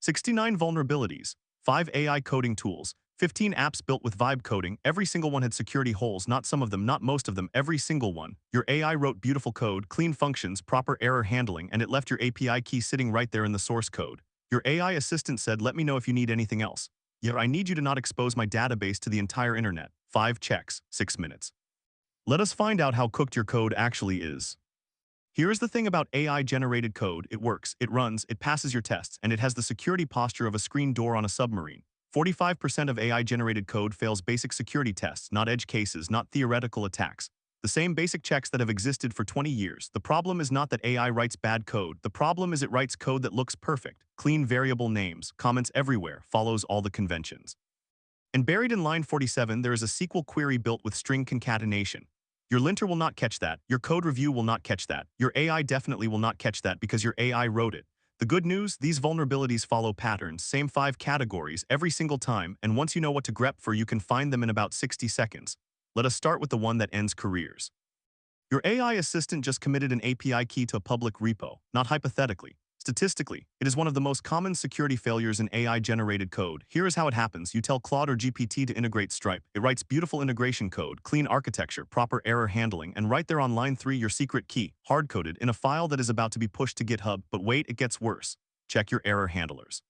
69 vulnerabilities, 5 AI coding tools, 15 apps built with vibe coding. Every single one had security holes, not some of them, not most of them, every single one. Your AI wrote beautiful code, clean functions, proper error handling, and it left your API key sitting right there in the source code. Your AI assistant said, let me know if you need anything else. Yeah, I need you to not expose my database to the entire internet. 5 checks, 6 minutes. Let us find out how cooked your code actually is. Here's the thing about AI-generated code: it works, it runs, it passes your tests, and it has the security posture of a screen door on a submarine. 45% of AI-generated code fails basic security tests, not edge cases, not theoretical attacks. The same basic checks that have existed for 20 years. The problem is not that AI writes bad code. The problem is it writes code that looks perfect. Clean variable names, comments everywhere, follows all the conventions. And buried in line 47, there is a SQL query built with string concatenation. Your linter will not catch that, your code review will not catch that, your AI definitely will not catch that because your AI wrote it. The good news, these vulnerabilities follow patterns, same 5 categories every single time, and once you know what to grep for, you can find them in about 60 seconds. Let us start with the one that ends careers. Your AI assistant just committed an API key to a public repo, not hypothetically. Statistically, it is one of the most common security failures in AI-generated code. Here is how it happens. You tell Claude or GPT to integrate Stripe. It writes beautiful integration code, clean architecture, proper error handling, and right there on line 3 your secret key, hard-coded, in a file that is about to be pushed to GitHub. But wait, it gets worse. Check your error handlers.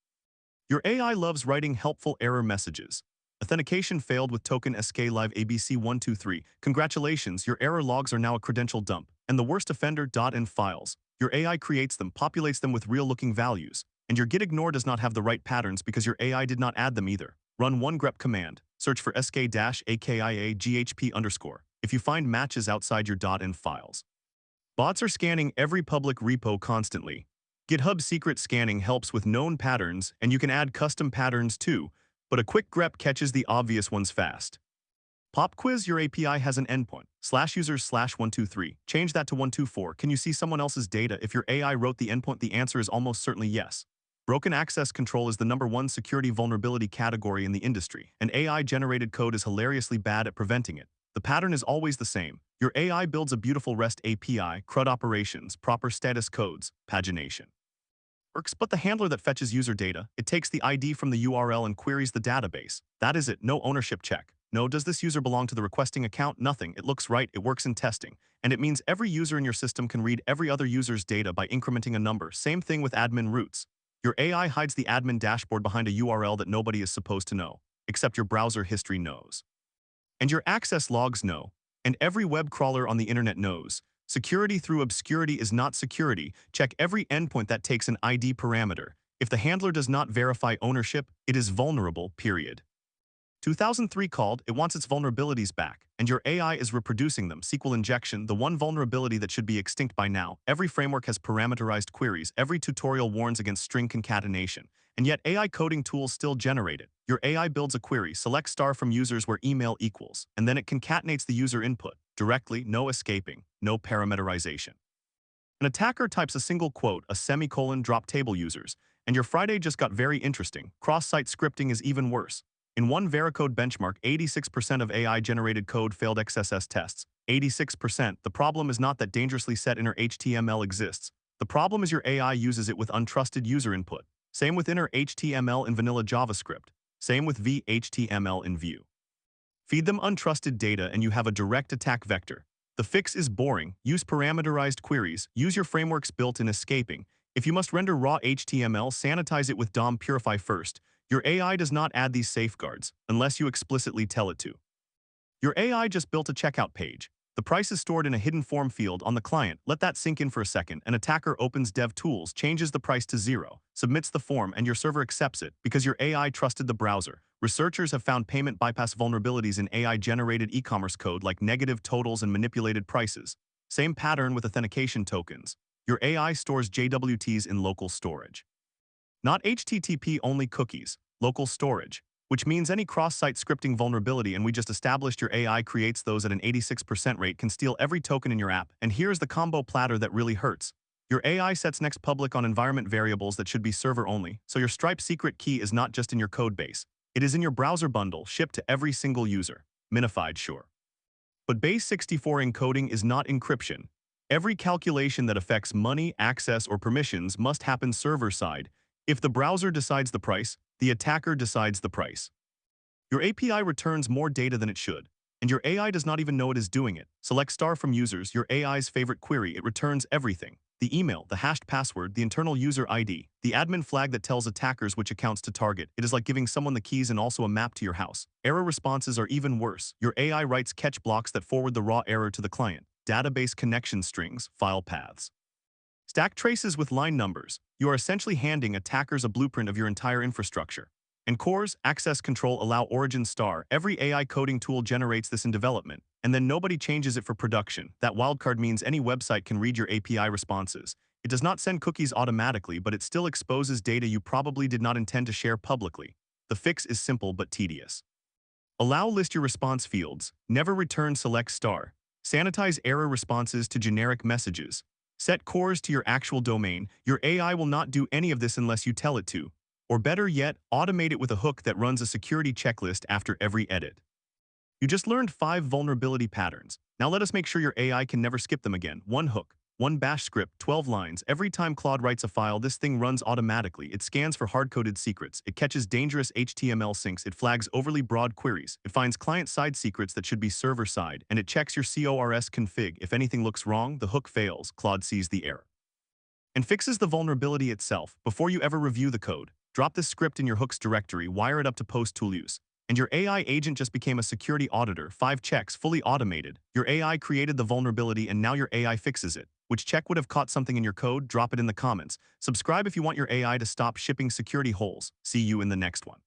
Your AI loves writing helpful error messages. Authentication failed with token SK Live ABC123. Congratulations, your error logs are now a credential dump. And the worst offender, .env files. Your AI creates them, populates them with real-looking values, and your gitignore does not have the right patterns because your AI did not add them either. Run one grep command. Search for sk-akia-ghp_. If you find matches outside your .env files. Bots are scanning every public repo constantly. GitHub secret scanning helps with known patterns, and you can add custom patterns too, but a quick grep catches the obvious ones fast. Pop quiz: your API has an endpoint, /users/123. Change that to 124. Can you see someone else's data? If your AI wrote the endpoint, the answer is almost certainly yes. Broken access control is the #1 security vulnerability category in the industry, and AI-generated code is hilariously bad at preventing it. The pattern is always the same. Your AI builds a beautiful REST API, CRUD operations, proper status codes, pagination. Works, but the handler that fetches user data, it takes the ID from the URL and queries the database. That is it, no ownership check. No, does this user belong to the requesting account? Nothing. It looks right, it works in testing. And it means every user in your system can read every other user's data by incrementing a number. Same thing with admin roots. Your AI hides the admin dashboard behind a URL that nobody is supposed to know, except your browser history knows. And your access logs know. And every web crawler on the internet knows. Security through obscurity is not security. Check every endpoint that takes an ID parameter. If the handler does not verify ownership, it is vulnerable, period. 2003 called, it wants its vulnerabilities back, and your AI is reproducing them. SQL injection, the one vulnerability that should be extinct by now. Every framework has parameterized queries, every tutorial warns against string concatenation, and yet AI coding tools still generate it. Your AI builds a query, select star from users where email equals, and then it concatenates the user input, directly, no escaping, no parameterization. An attacker types a single quote, a semicolon, drop table users, and your Friday just got very interesting. Cross-site scripting is even worse. In one Veracode benchmark, 86% of AI-generated code failed XSS tests. 86%. The problem is not that dangerously set inner HTML exists. The problem is your AI uses it with untrusted user input. Same with inner HTML in vanilla JavaScript. Same with VHTML in Vue. Feed them untrusted data and you have a direct attack vector. The fix is boring. Use parameterized queries. Use your frameworks built in escaping. If you must render raw HTML, sanitize it with DOM Purify first. Your AI does not add these safeguards, unless you explicitly tell it to. Your AI just built a checkout page. The price is stored in a hidden form field on the client. Let that sink in for a second. An attacker opens DevTools, changes the price to 0, submits the form, and your server accepts it because your AI trusted the browser. Researchers have found payment bypass vulnerabilities in AI-generated e-commerce code like negative totals and manipulated prices. Same pattern with authentication tokens. Your AI stores JWTs in local storage. Not HTTP-only cookies, local storage, which means any cross-site scripting vulnerability, and we just established your AI creates those at an 86% rate, can steal every token in your app. And here's the combo platter that really hurts. Your AI sets next public on environment variables that should be server-only, so your Stripe secret key is not just in your codebase. It is in your browser bundle, shipped to every single user. Minified, sure. But base 64 encoding is not encryption. Every calculation that affects money, access, or permissions must happen server-side. If the browser decides the price, the attacker decides the price. Your API returns more data than it should, and your AI does not even know it is doing it. Select star from users, your AI's favorite query. It returns everything. The email, the hashed password, the internal user ID, the admin flag that tells attackers which accounts to target. It is like giving someone the keys and also a map to your house. Error responses are even worse. Your AI writes catch blocks that forward the raw error to the client. Database connection strings, file paths. Stack traces with line numbers. You are essentially handing attackers a blueprint of your entire infrastructure. And cores, access control allow origin star. Every AI coding tool generates this in development, and then nobody changes it for production. That wildcard means any website can read your API responses. It does not send cookies automatically, but it still exposes data you probably did not intend to share publicly. The fix is simple but tedious. Allow list your response fields. Never return select star. Sanitize error responses to generic messages. Set cores to your actual domain. Your AI will not do any of this unless you tell it to. Or better yet, automate it with a hook that runs a security checklist after every edit. You just learned 5 vulnerability patterns. Now let us make sure your AI can never skip them again. 1 hook. 1 bash script, 12 lines. Every time Claude writes a file, this thing runs automatically. It scans for hard-coded secrets. It catches dangerous HTML syncs. It flags overly broad queries. It finds client-side secrets that should be server-side. And it checks your CORS config. If anything looks wrong, the hook fails. Claude sees the error and fixes the vulnerability itself. Before you ever review the code, drop this script in your hooks directory, wire it up to post tool use. And your AI agent just became a security auditor. 5 checks, fully automated. Your AI created the vulnerability and now your AI fixes it. Which check would have caught something in your code? Drop it in the comments. Subscribe if you want your AI to stop shipping security holes. See you in the next one.